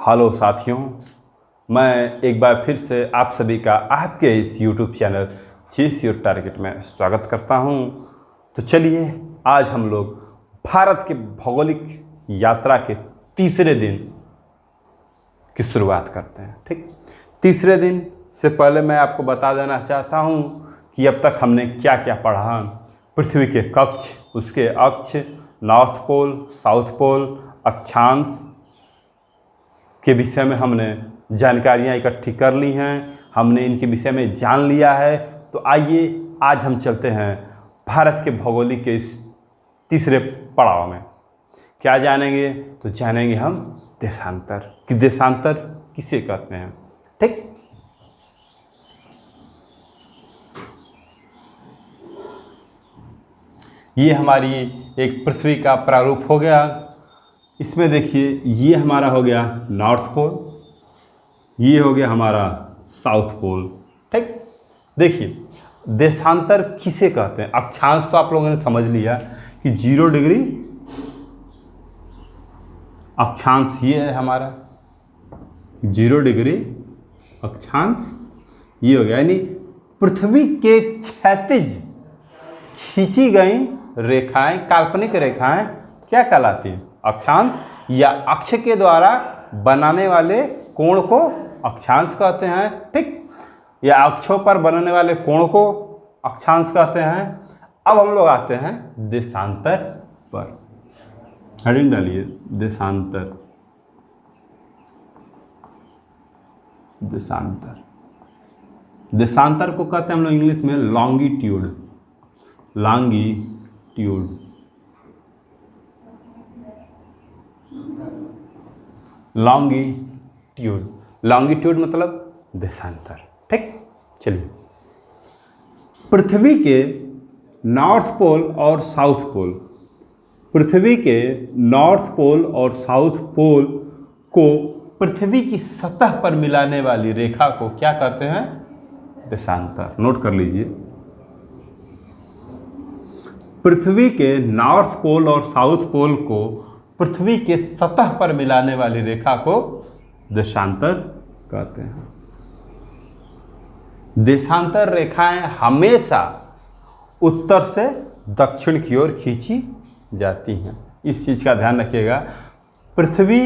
Hello साथियों, मैं एक बार फिर से आप सभी का आपके इस YouTube channel chase your target में स्वागत करता हूं। तो चलिए आज हम लोग भारत के भौगोलिक यात्रा के तीसरे दिन की शुरुआत करते हैं। ठीक, तीसरे दिन से पहले मैं आपको बता देना चाहता हूं कि अब तक हमने क्या क्या पढ़ा। पृथ्वी के कक्ष, उसके अक्ष, नॉर्थ पोल, साउथ पोल, अक्षांश के विषय में हमने जानकारियाँ इकट्ठी कर ली हैं, हमने इनके विषय में जान लिया है। तो आइए आज हम चलते हैं भारत के भौगोलिक के इस तीसरे पड़ाव में। क्या जानेंगे? तो जानेंगे हम देशांतर, कि देशांतर किसे कहते हैं। ठीक, ये हमारी एक पृथ्वी का प्रारूप हो गया। इसमें देखिए, ये हमारा हो गया नॉर्थ पोल, ये हो गया हमारा साउथ पोल। ठीक, देखिए देशांतर किसे कहते हैं। अक्षांश तो आप लोगों ने समझ लिया कि 0 डिग्री अक्षांश ये है हमारा, 0 डिग्री अक्षांश ये हो गया। यानी पृथ्वी के क्षैतिज खींची गई रेखाएं, काल्पनिक रेखाएं क्या कहलाती हैं? अक्षांश, या अक्ष के द्वारा बनाने वाले कोण को अक्षांश कहते हैं। ठीक, या अक्षों पर बनने वाले कोण को अक्षांश कहते हैं। अब हम लोग आते हैं देशांतर पर। हेडिंग डालिए, देशांतर। देशांतर, देशांतर को कहते हैं हम लोग इंग्लिश में लॉन्गिट्यूड। लॉन्गिट्यूड, लॉन्गिट्यूड, लॉन्गिट्यूड मतलब देशांतर। ठीक, चलिए पृथ्वी के नॉर्थ पोल और साउथ पोल, पृथ्वी के नॉर्थ पोल और साउथ पोल को पृथ्वी की सतह पर मिलाने वाली रेखा को क्या कहते हैं? देशांतर। नोट कर लीजिए, पृथ्वी के नॉर्थ पोल और साउथ पोल को पृथ्वी के सतह पर मिलाने वाली रेखा को देशांतर कहते हैं। देशांतर रेखाएं हमेशा उत्तर से दक्षिण की ओर खींची जाती हैं। इस चीज का ध्यान रखिएगा। पृथ्वी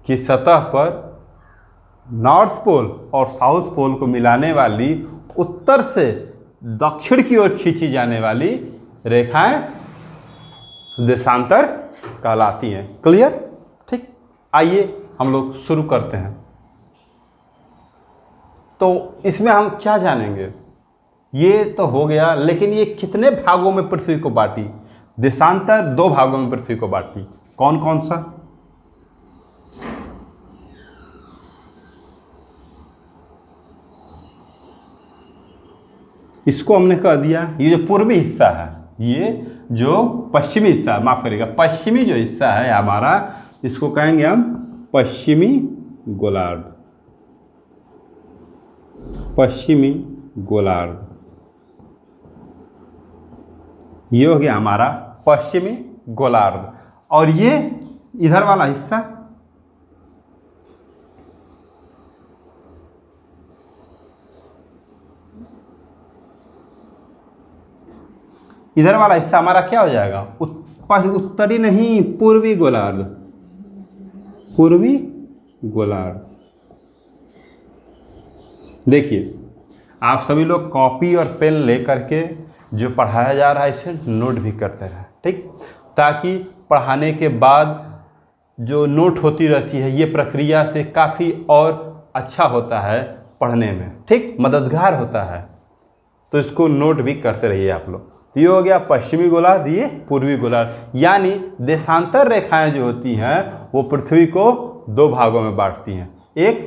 की सतह पर नॉर्थ पोल और साउथ पोल को मिलाने वाली उत्तर से दक्षिण की ओर खींची जाने वाली रेखाएं देशांतर कहलाती हैं। क्लियर? ठीक, आइए हम लोग शुरू करते हैं। तो इसमें हम क्या जानेंगे? ये तो हो गया, लेकिन ये कितने भागों में पृथ्वी को बांटी? देशांतर 2 भागों में पृथ्वी को बांटी। कौन कौन सा? इसको हमने कह दिया, ये जो पूर्वी हिस्सा है, ये जो पश्चिमी हिस्सा, माफ करिएगा, पश्चिमी जो हिस्सा है हमारा, इसको कहेंगे हम पश्चिमी गोलार्ध। पश्चिमी गोलार्ध, ये हो गया हमारा पश्चिमी गोलार्ध। और ये इधर वाला हिस्सा, इधर वाला हिस्सा हमारा क्या हो जाएगा? उत्तरी नहीं, पूर्वी गोलार्ध। पूर्वी गोलार्ध। देखिए, आप सभी लोग कॉपी और पेन लेकर के जो पढ़ाया जा रहा है इसे नोट भी करते रहें। ठीक, ताकि पढ़ाने के बाद जो नोट होती रहती है, ये प्रक्रिया से काफ़ी और अच्छा होता है पढ़ने में। ठीक, मददगार होता है। तो इसको नोट भी करते रहिए आप लोग। तो ये हो गया पश्चिमी गोलार्ध, ये पूर्वी गोलार्ध। यानी देशांतर रेखाएं जो होती हैं वो पृथ्वी को 2 भागों में बांटती हैं। एक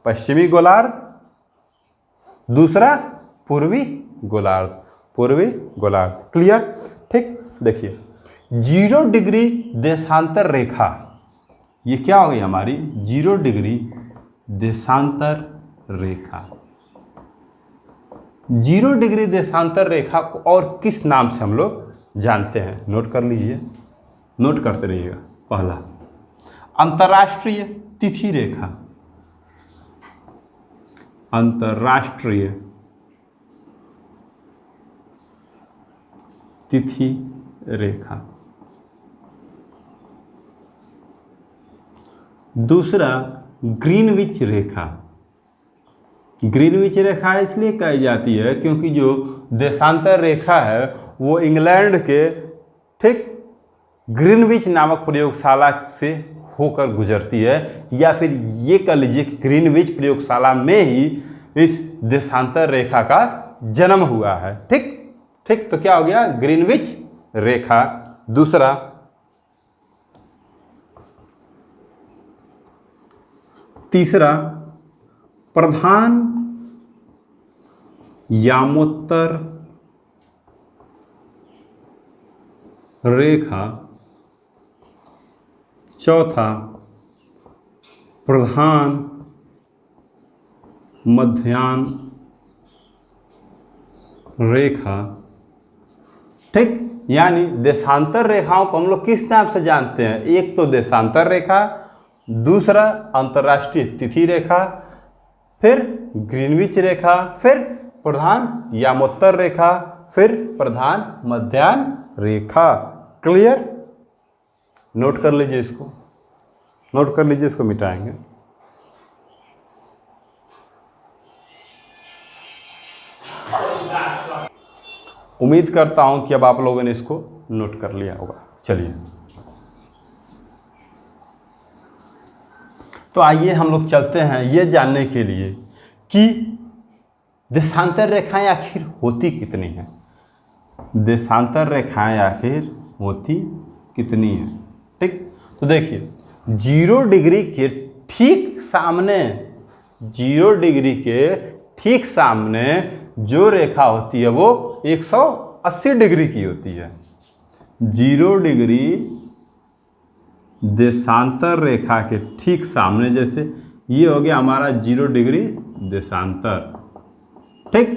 पश्चिमी गोलार्ध, दूसरा पूर्वी गोलार्ध। पूर्वी गोलार्ध। क्लियर? ठीक, देखिए 0 डिग्री देशांतर रेखा, ये क्या हो गई हमारी? 0 डिग्री देशांतर रेखा। 0 डिग्री देशांतर रेखा को और किस नाम से हम लोग जानते हैं? नोट कर लीजिए, नोट करते रहिएगा। पहला अंतर्राष्ट्रीय तिथि रेखा, अंतर्राष्ट्रीय तिथि रेखा। दूसरा ग्रीनविच रेखा। ग्रीनविच रेखा इसलिए कही जाती है क्योंकि जो देशांतर रेखा है वो इंग्लैंड के ठीक ग्रीनविच नामक प्रयोगशाला से होकर गुजरती है, या फिर ये कह लीजिए कि ग्रीनविच प्रयोगशाला में ही इस देशांतर रेखा का जन्म हुआ है। ठीक ठीक, तो क्या हो गया? ग्रीनविच रेखा। दूसरा तीसरा प्रधान यामोत्तर रेखा। चौथा प्रधान मध्याह्न रेखा। ठीक, यानी देशांतर रेखाओं को हम लोग किस नाम से जानते हैं? एक तो देशांतर रेखा, दूसरा अंतर्राष्ट्रीय तिथि रेखा, फिर ग्रीनविच रेखा, फिर प्रधान यामोत्तर रेखा, फिर प्रधान मध्याह्न रेखा। क्लियर? नोट कर लीजिए इसको, नोट कर लीजिए, इसको मिटाएंगे। उम्मीद करता हूं कि अब आप लोगों ने इसको नोट कर लिया होगा। चलिए, तो आइए हम लोग चलते हैं ये जानने के लिए कि देशांतर रेखाएं आखिर होती कितनी हैं। देशांतर रेखाएं आखिर होती कितनी हैं? ठीक, तो देखिए 0 डिग्री के ठीक सामने, 0 डिग्री के ठीक सामने जो रेखा होती है वो 180 डिग्री की होती है। 0 डिग्री देशांतर रेखा के ठीक सामने, जैसे ये हो गया हमारा 0 डिग्री देशांतर। ठीक,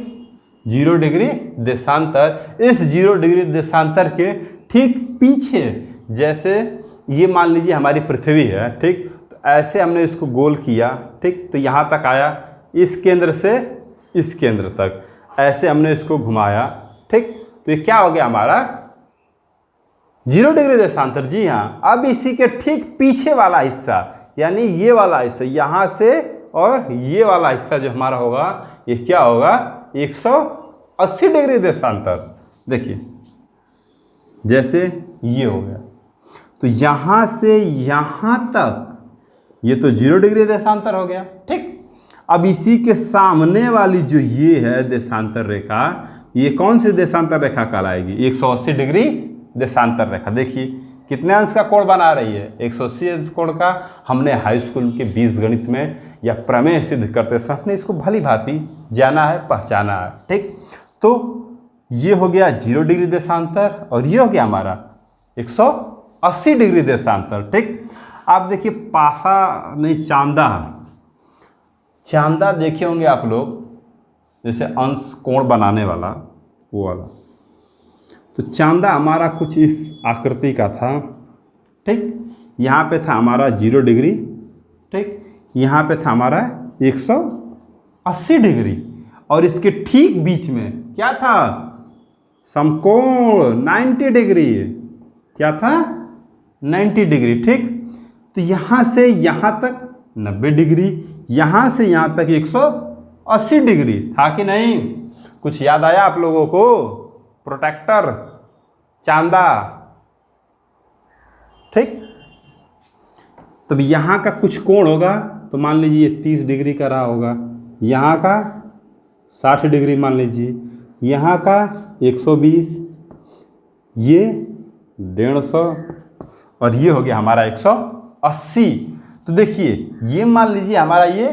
0 डिग्री देशांतर। इस 0 डिग्री देशांतर के ठीक पीछे, जैसे ये मान लीजिए हमारी पृथ्वी है। ठीक, तो ऐसे हमने इसको गोल किया। ठीक, तो यहाँ तक आया, इस केंद्र से इस केंद्र तक ऐसे हमने इसको घुमाया। ठीक, तो ये क्या हो गया हमारा 0 डिग्री देशांतर। जी हाँ, अब इसी के ठीक पीछे वाला हिस्सा, यानी ये वाला हिस्सा, यहाँ से और ये वाला हिस्सा जो हमारा होगा, ये क्या होगा 180 डिग्री देशांतर। देखिए जैसे ये हो गया, तो यहाँ से यहाँ तक ये तो 0 डिग्री देशांतर हो गया। ठीक, अब इसी के सामने वाली जो ये है देशांतर रेखा, ये कौन सी देशांतर रेखा कहलाएगी? 180 डिग्री देशांतर रेखा। देखिए कितने अंश का कोण बना रही है? 180 अंश कोण का। हमने हाई स्कूल के बीजगणित में या प्रमेय सिद्ध करते समय हमने इसको भली भांति जाना है, पहचाना है। ठीक, तो ये हो गया 0 डिग्री देशांतर और ये हो गया हमारा 180 डिग्री देशांतर। ठीक, आप देखिए पासा नहीं, चांदा, चांदा देखे होंगे आप लोग, जैसे अंश कोण बनाने वाला वो वाला। तो चांदा हमारा कुछ इस आकृति का था। ठीक, यहाँ पे था हमारा 0 डिग्री। ठीक, यहाँ पे था हमारा 180 डिग्री और इसके ठीक बीच में क्या था? समकोण 90 डिग्री। क्या था? 90 डिग्री। ठीक, तो यहाँ से यहाँ तक 90 डिग्री, यहाँ से यहाँ तक 180 डिग्री था कि नहीं? कुछ याद आया आप लोगों को? प्रोटेक्टर, चांदा। ठीक, तब यहाँ का कुछ कोण होगा, तो मान लीजिए 30 डिग्री का रहा होगा, यहाँ का 60 डिग्री मान लीजिए, यहाँ का 120, ये 150 और ये हो गया हमारा 180। तो देखिए ये मान लीजिए हमारा ये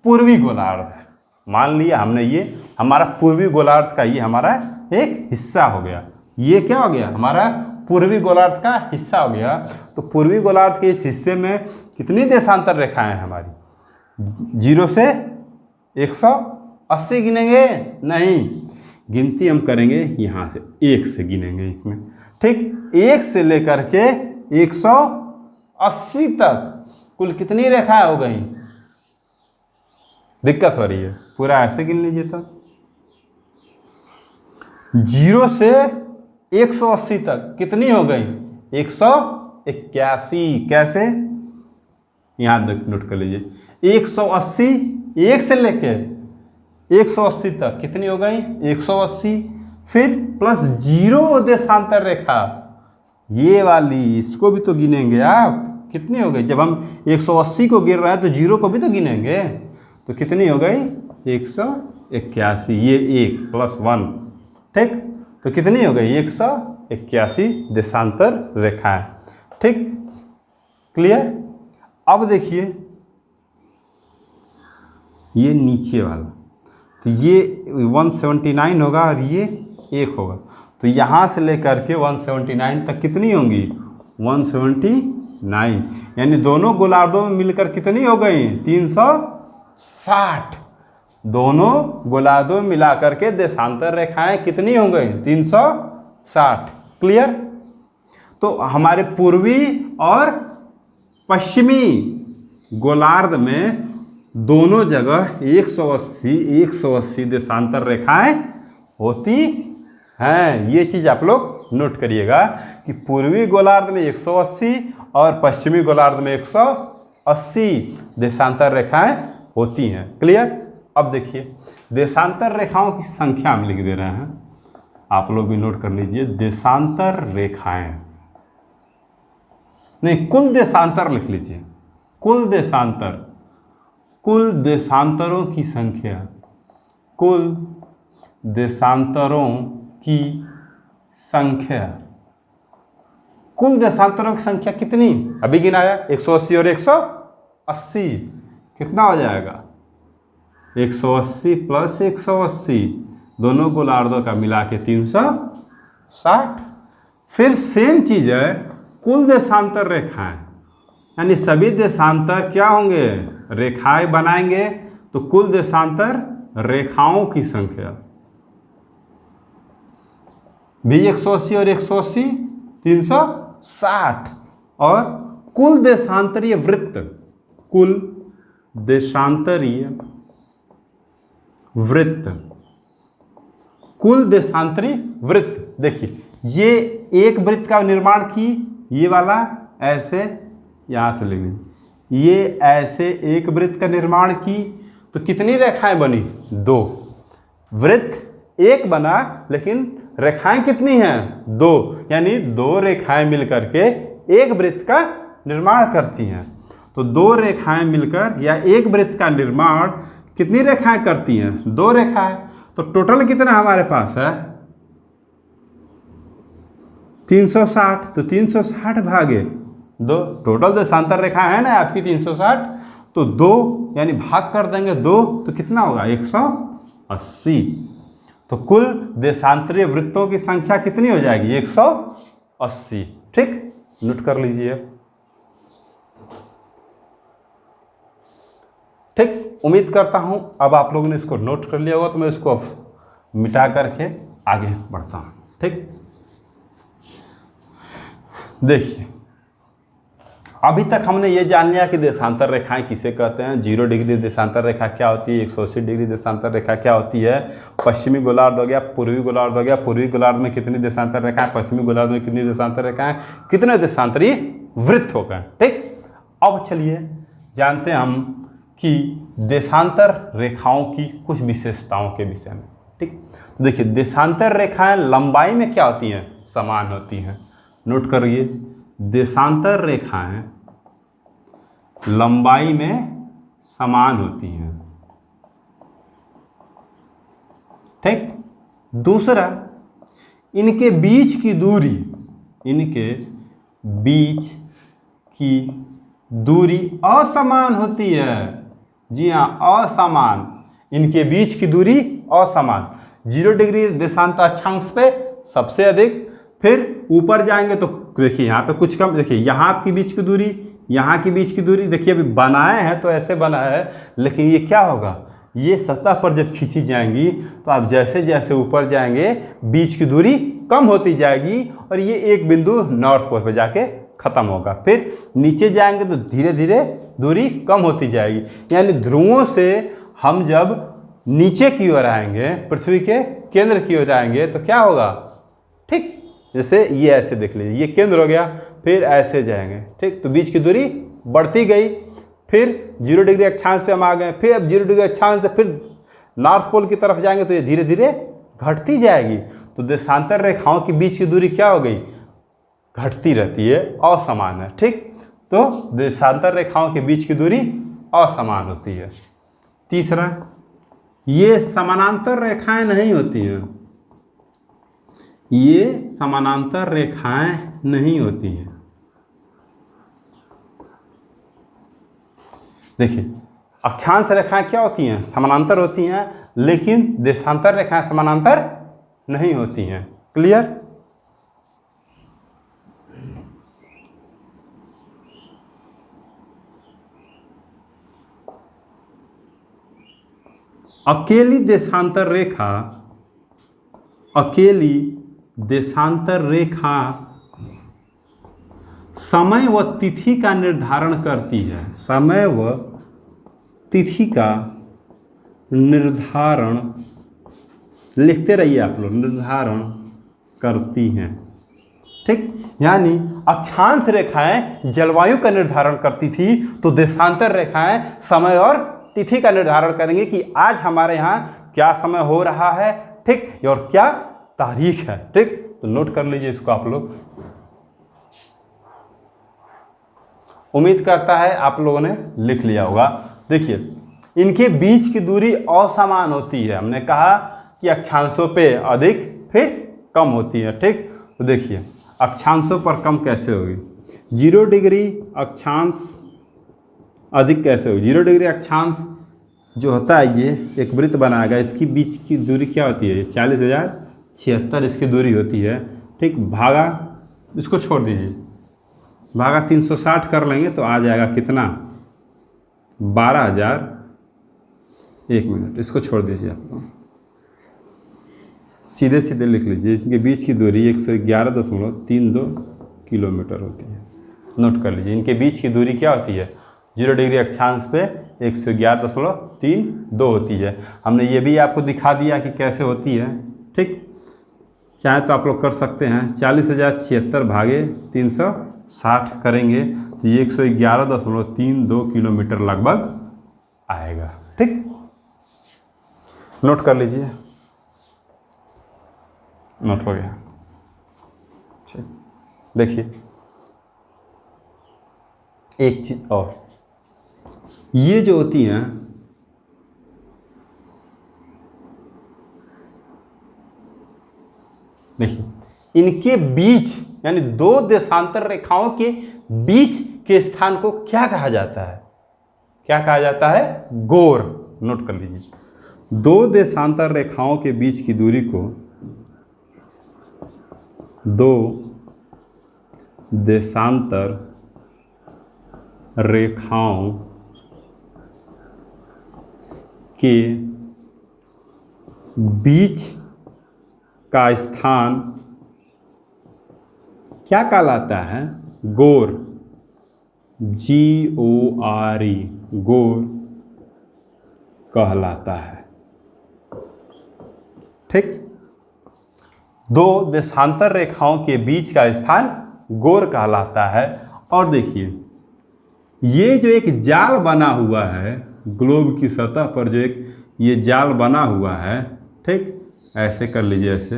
पूर्वी गोलार्ध है। मान लिया हमने ये हमारा पूर्वी गोलार्ध का ये हमारा एक हिस्सा हो गया। ये क्या हो गया? हमारा पूर्वी गोलार्ध का हिस्सा हो गया। तो पूर्वी गोलार्ध के इस हिस्से में कितनी देशांतर रेखाएं हैं हमारी? 0 से 180 गिनेंगे? नहीं, गिनती हम करेंगे यहाँ से 1 से गिनेंगे इसमें। ठीक, 1 से लेकर के 80 तक कुल कितनी रेखाएं हो गई? दिक्कत हो रही है, पूरा ऐसे गिन लीजिए तो 0 से 180 तक कितनी हो गई? 181। कैसे? यहां नोट कर लीजिए, 180 1 से लेके 180 तक कितनी हो गई? 180। फिर प्लस 0 देशांतर रेखा, ये वाली, इसको भी तो गिनेंगे आप। कितनी हो गई? जब हम 180 को गिन रहे हैं तो 0 को भी तो गिनेंगे। तो कितनी हो गई? 181। ये 1 + 1, ठीक। तो कितनी हो गई? 181 देशांतर रेखाएं, ठीक। क्लियर? अब देखिए ये नीचे वाला, तो ये 179 होगा और ये 1 होगा। तो यहाँ से लेकर के 179 तक कितनी होंगी? 179, यानी दोनों गोलार्धों में मिलकर कितनी हो गई? 360। दोनों गोलार्धों में मिलाकर के देशांतर रेखाएं कितनी हो गई? 360। क्लियर? तो हमारे पूर्वी और पश्चिमी गोलार्ध में दोनों जगह 180 देशांतर रेखाएं होती हैं। ये चीज़ आप लोग नोट करिएगा कि पूर्वी गोलार्ध में 180 और पश्चिमी गोलार्ध में 180 देशांतर रेखाएं होती हैं। क्लियर? अब देखिए देशांतर रेखाओं की संख्या हम लिख दे रहे हैं, आप लोग भी नोट कर लीजिए। देशांतर रेखाएं नहीं, कुल देशांतर लिख लीजिए। कुल देशांतर, कुल देशांतरों की संख्या, कुल देशांतरों की संख्या, कुल देशांतरों की संख्या कितनी? अभी गिनाया 180 और 180, कितना हो जाएगा? 180 + 180, दोनों गोलार्धों का मिला के 360। फिर सेम चीज़ है कुल देशांतर रेखाएं, यानी सभी देशांतर क्या होंगे? रेखाएं बनाएंगे। तो कुल देशांतर रेखाओं की संख्या भी 180 और 180 360। और कुल देशांतरीय वृत्त, कुल देशांतरीय वृत्त, कुल देशांतरीय वृत्त। देखिए ये एक वृत्त का निर्माण की, ये वाला ऐसे यहाँ से ले लीजिए, ये ऐसे एक वृत्त का निर्माण की, तो कितनी रेखाएं बनी? 2। वृत्त एक बना लेकिन रेखाएं कितनी हैं? 2, यानी 2 रेखाएं मिलकर के एक वृत्त का निर्माण करती हैं। तो 2 रेखाएं मिलकर या एक वृत्त का निर्माण कितनी रेखाएं करती हैं? 2 रेखाएं। तो टोटल कितना हमारे पास है? 360। तो 360 भागे 2, टोटल देशांतर रेखा है ना आपकी 360, तो 2 यानी भाग कर देंगे 2, तो कितना होगा? 180। तो कुल देशांतरीय वृत्तों की संख्या कितनी हो जाएगी? 180। ठीक, नोट कर लीजिए। ठीक, उम्मीद करता हूं अब आप लोगों ने इसको नोट कर लिया होगा, तो मैं इसको मिटा करके आगे बढ़ता हूं। ठीक, देखिए अभी तक हमने ये जान लिया कि देशांतर रेखाएं किसे कहते हैं। 0 डिग्री देशांतर रेखा क्या होती है, 180 डिग्री देशांतर रेखा क्या होती है, पश्चिमी गोलार्ध हो गया, पूर्वी गोलार्ध हो गया, पूर्वी गोलार्ध में कितनी देशांतर रेखाएं, पश्चिमी गोलार्ध में कितनी देशांतर रेखाएं, कितने देशांतरीय वृत्त हो गए। ठीक, अब चलिए जानते हैं हम कि देशांतर रेखाओं की कुछ विशेषताओं के विषय में। ठीक, तो देखिए देशांतर रेखाएं लंबाई में क्या होती हैं? समान होती हैं। नोट करिए, देशांतर रेखाएं लंबाई में समान होती हैं। ठीक, दूसरा, इनके बीच की दूरी, इनके बीच की दूरी असमान होती है। जी हाँ, असमान, इनके बीच की दूरी असमान। 0 डिग्री देशांतर अक्षांश पे सबसे अधिक, फिर ऊपर जाएंगे तो देखिए यहाँ पे कुछ कम, देखिए यहाँ की बीच की दूरी, यहाँ की बीच की दूरी, देखिए अभी बनाए हैं तो ऐसे बना है, लेकिन ये क्या होगा, ये सतह पर जब खींची जाएंगी तो आप जैसे जैसे ऊपर जाएंगे बीच की दूरी कम होती जाएगी और ये एक बिंदु नॉर्थ पोल पे जाके खत्म होगा। फिर नीचे जाएंगे तो धीरे धीरे दूरी कम होती जाएगी, यानी ध्रुवों से हम जब नीचे की ओर आएंगे, पृथ्वी के केंद्र की ओर आएंगे तो क्या होगा, ठीक जैसे ये ऐसे देख लीजिए, ये केंद्र हो गया, फिर ऐसे जाएंगे, ठीक, तो बीच की दूरी बढ़ती गई। फिर 0 डिग्री अक्षांश पे हम आ गए, फिर अब 0 डिग्री अक्षांश से फिर नॉर्थ पोल की तरफ जाएंगे तो ये धीरे धीरे घटती जाएगी। तो देशांतर रेखाओं के बीच की दूरी क्या हो गई, घटती रहती है, असमान है, ठीक। तो देशांतर रेखाओं के बीच की दूरी असमान होती है। तीसरा, ये समानांतर रेखाएं नहीं होती हैं, ये समानांतर रेखाएं नहीं होती हैं। देखिए, अक्षांश रेखाएं क्या होती हैं, समानांतर होती हैं, लेकिन देशांतर रेखाएं समानांतर नहीं होती हैं। क्लियर? अकेली देशांतर रेखा समय व तिथि का निर्धारण करती है, समय व तिथि का निर्धारण, लिखते रहिए आप लोग, निर्धारण करती हैं, ठीक। यानी अक्षांश रेखाएं जलवायु का निर्धारण करती थी, तो देशांतर रेखाएं समय और तिथि का निर्धारण करेंगे कि आज हमारे यहाँ क्या समय हो रहा है, ठीक, और क्या तारीख है, ठीक। तो नोट कर लीजिए इसको आप लोग। उम्मीद करता है आप लोगों ने लिख लिया होगा। देखिए, इनके बीच की दूरी असमान होती है, हमने कहा कि अक्षांशों पे अधिक फिर कम होती है, ठीक। तो देखिए, अक्षांशों पर कम कैसे होगी, 0 डिग्री अक्षांश अधिक कैसे होगी। 0 डिग्री अक्षांश जो होता है, ये एक वृत्त बनाएगा, इसकी बीच की दूरी क्या होती है, 40,076 इसकी दूरी होती है, ठीक। भागा, इसको छोड़ दीजिए, भागा 360 कर लेंगे तो आ जाएगा कितना, 12,000। 1 मिनट, इसको छोड़ दीजिए आप लोग, सीधे सीधे लिख लीजिए, इनके बीच की दूरी 111.32 किलोमीटर होती है। नोट कर लीजिए, इनके बीच की दूरी क्या होती है, 0 डिग्री अक्षांश पे 111.32 होती है। हमने ये भी आपको दिखा दिया कि कैसे होती है, ठीक। चाहे तो आप लोग कर सकते हैं, 40,076 भागे 360 करेंगे तो ये 111.32 किलोमीटर लगभग आएगा, ठीक। नोट कर लीजिए, नोट हो गया, ठीक। देखिए, एक चीज और, ये जो होती हैं, देखिए, इनके बीच यानी दो देशांतर रेखाओं के बीच के स्थान को क्या कहा जाता है, क्या कहा जाता है, गोर। नोट कर लीजिए, दो देशांतर रेखाओं के बीच की दूरी को दो देशांतर रेखाओं के बीच का स्थान क्या कहलाता है, गोर, GORE, गोर कहलाता है, ठीक। दो देशांतर रेखाओं के बीच का स्थान गोर कहलाता है। और देखिए, ये जो एक जाल बना हुआ है ग्लोब की सतह पर, जो एक ये जाल बना हुआ है, ठीक, ऐसे कर लीजिए, ऐसे,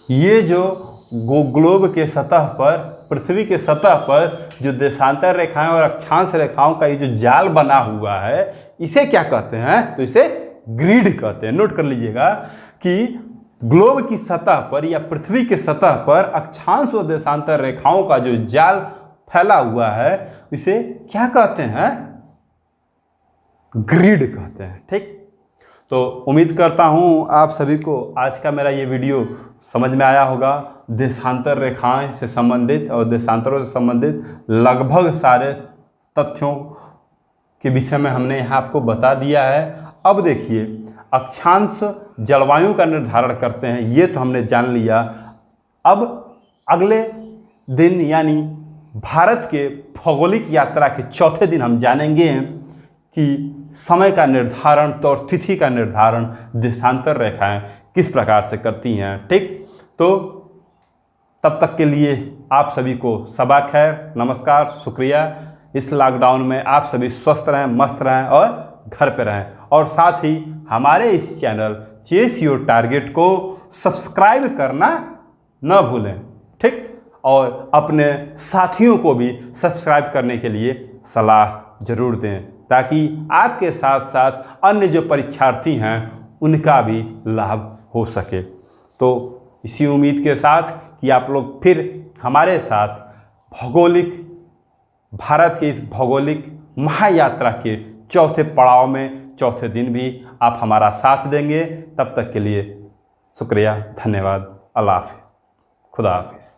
ये जो ग्लोब के सतह पर, पृथ्वी के सतह पर जो देशांतर रेखाएं और अक्षांश रेखाओं का ये जो जाल बना हुआ है, इसे क्या कहते हैं, तो इसे ग्रिड कहते हैं। नोट कर लीजिएगा कि ग्लोब की सतह पर या पृथ्वी के सतह पर अक्षांश और देशांतर रेखाओं का जो जाल फैला हुआ है, इसे क्या कहते हैं, ग्रिड कहते हैं, ठीक। तो उम्मीद करता हूं आप सभी को आज का मेरा ये वीडियो समझ में आया होगा। देशांतर रेखाएं से संबंधित और देशांतरों से संबंधित लगभग सारे तथ्यों के विषय में हमने यहाँ आपको बता दिया है। अब देखिए, अक्षांश जलवायु का निर्धारण करते हैं, ये तो हमने जान लिया। अब अगले दिन यानी भारत के भौगोलिक यात्रा के चौथे दिन हम जानेंगे कि समय का निर्धारण तो और तिथि का निर्धारण देशांतर रेखाएं किस प्रकार से करती हैं। ठीक, तो तब तक के लिए आप सभी को सबा खैर, नमस्कार, शुक्रिया। इस लॉकडाउन में आप सभी स्वस्थ रहें, मस्त रहें और घर पे रहें, और साथ ही हमारे इस चैनल चेस योर टारगेट को सब्सक्राइब करना न भूलें। ठीक, और अपने साथियों को भी सब्सक्राइब करने के लिए सलाह जरूर दें, ताकि आपके साथ साथ अन्य जो परीक्षार्थी हैं उनका भी लाभ हो सके। तो इसी उम्मीद के साथ कि आप लोग फिर हमारे साथ भारत के इस भौगोलिक महायात्रा के चौथे पड़ाव में, चौथे दिन भी आप हमारा साथ देंगे। तब तक के लिए शुक्रिया, धन्यवाद, अल्लाह हाफिज़, खुदा हाफिज़।